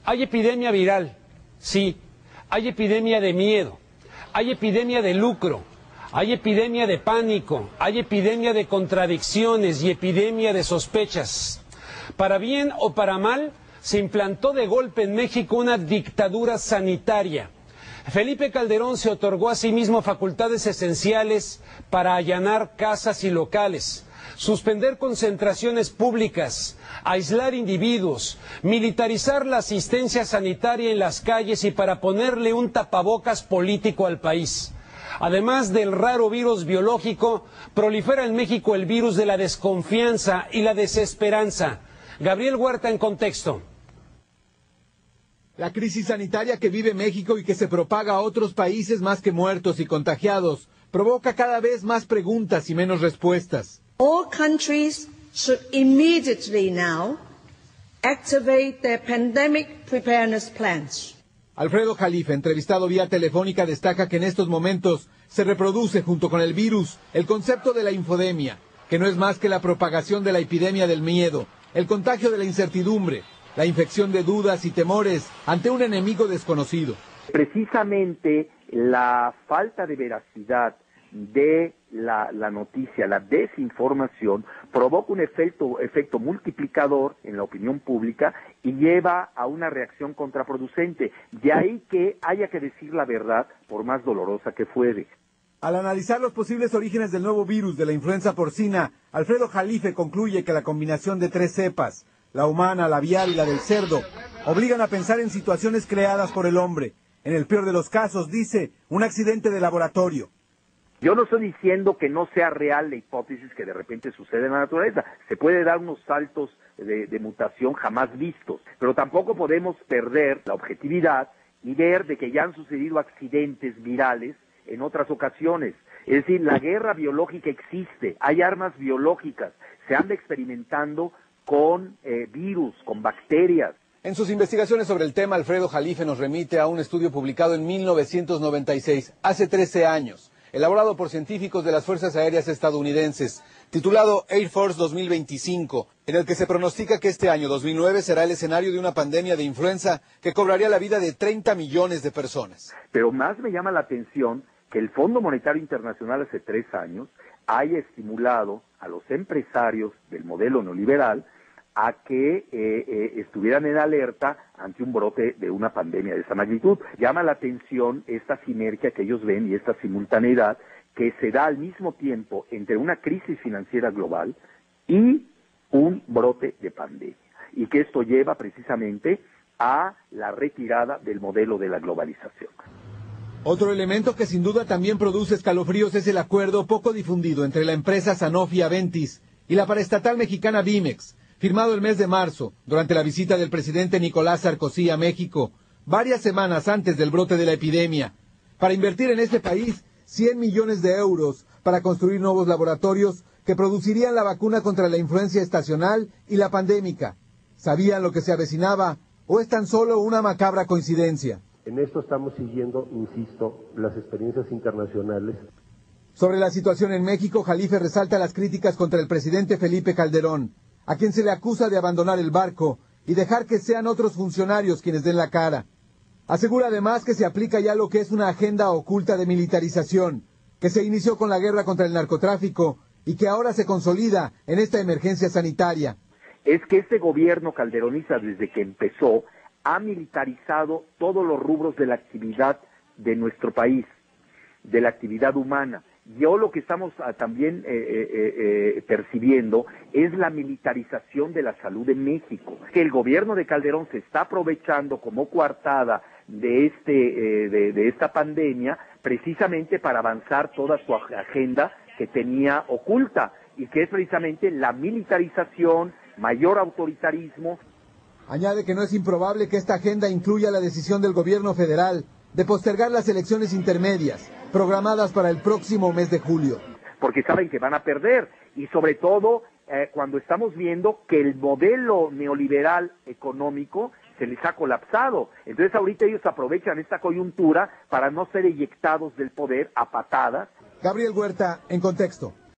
Hay epidemia viral, sí. Hay epidemia de miedo. Hay epidemia de lucro. Hay epidemia de pánico. Hay epidemia de contradicciones y epidemia de sospechas. Para bien o para mal, se implantó de golpe en México una dictadura sanitaria. Felipe Calderón se otorgó a sí mismo facultades esenciales para allanar casas y locales, suspender concentraciones públicas, aislar individuos, militarizar la asistencia sanitaria en las calles y para ponerle un tapabocas político al país. Además del raro virus biológico, prolifera en México el virus de la desconfianza y la desesperanza. Gabriel Huerta en contexto. La crisis sanitaria que vive México y que se propaga a otros países más que muertos y contagiados provoca cada vez más preguntas y menos respuestas. All countries should immediately now activate their pandemic preparedness plans. Alfredo Jalife, entrevistado vía telefónica, destaca que en estos momentos se reproduce junto con el virus el concepto de la infodemia, que no es más que la propagación de la epidemia del miedo, el contagio de la incertidumbre, la infección de dudas y temores ante un enemigo desconocido. Precisamente la falta de veracidad de la noticia, la desinformación, provoca un efecto multiplicador en la opinión pública y lleva a una reacción contraproducente. De ahí que haya que decir la verdad, por más dolorosa que fuere. Al analizar los posibles orígenes del nuevo virus de la influenza porcina, Alfredo Jalife concluye que la combinación de 3 cepas, la humana, la aviar y la del cerdo, obligan a pensar en situaciones creadas por el hombre. En el peor de los casos, dice, un accidente de laboratorio. Yo no estoy diciendo que no sea real la hipótesis que de repente sucede en la naturaleza. Se puede dar unos saltos de mutación jamás vistos, pero tampoco podemos perder la objetividad y ver de que ya han sucedido accidentes virales en otras ocasiones. Es decir, la guerra biológica existe, hay armas biológicas, se anda experimentando con virus, con bacterias. En sus investigaciones sobre el tema, Alfredo Jalife nos remite a un estudio publicado en 1996, hace 13 años, elaborado por científicos de las Fuerzas Aéreas estadounidenses, titulado Air Force 2025, en el que se pronostica que este año 2009 será el escenario de una pandemia de influenza que cobraría la vida de 30 millones de personas. Pero más me llama la atención que el Fondo Monetario Internacional hace 3 años haya estimulado a los empresarios del modelo neoliberal a que estuvieran en alerta ante un brote de una pandemia de esa magnitud. Llama la atención esta sinergia que ellos ven y esta simultaneidad que se da al mismo tiempo entre una crisis financiera global y un brote de pandemia, y que esto lleva precisamente a la retirada del modelo de la globalización. Otro elemento que sin duda también produce escalofríos es el acuerdo poco difundido entre la empresa Sanofi-Aventis y la paraestatal mexicana Vimex, firmado el mes de marzo, durante la visita del presidente Nicolás Sarkozy a México, varias semanas antes del brote de la epidemia, para invertir en este país 100 millones de euros para construir nuevos laboratorios que producirían la vacuna contra la influencia estacional y la pandémica. ¿Sabían lo que se avecinaba o es tan solo una macabra coincidencia? En esto estamos siguiendo, insisto, las experiencias internacionales. Sobre la situación en México, Jalife resalta las críticas contra el presidente Felipe Calderón, a quien se le acusa de abandonar el barco y dejar que sean otros funcionarios quienes den la cara. Asegura además que se aplica ya lo que es una agenda oculta de militarización, que se inició con la guerra contra el narcotráfico y que ahora se consolida en esta emergencia sanitaria. Es que este gobierno calderonista, desde que empezó, ha militarizado todos los rubros de la actividad de nuestro país, de la actividad humana. Yo lo que estamos también percibiendo es la militarización de la salud en México, que el gobierno de Calderón se está aprovechando como coartada de esta pandemia precisamente para avanzar toda su agenda que tenía oculta y que es precisamente la militarización, mayor autoritarismo. Añade que no es improbable que esta agenda incluya la decisión del gobierno federal de postergar las elecciones intermedias, programadas para el próximo mes de julio. Porque saben que van a perder, y sobre todo cuando estamos viendo que el modelo neoliberal económico se les ha colapsado. Entonces ahorita ellos aprovechan esta coyuntura para no ser eyectados del poder a patadas. Gabriel Huerta, en contexto.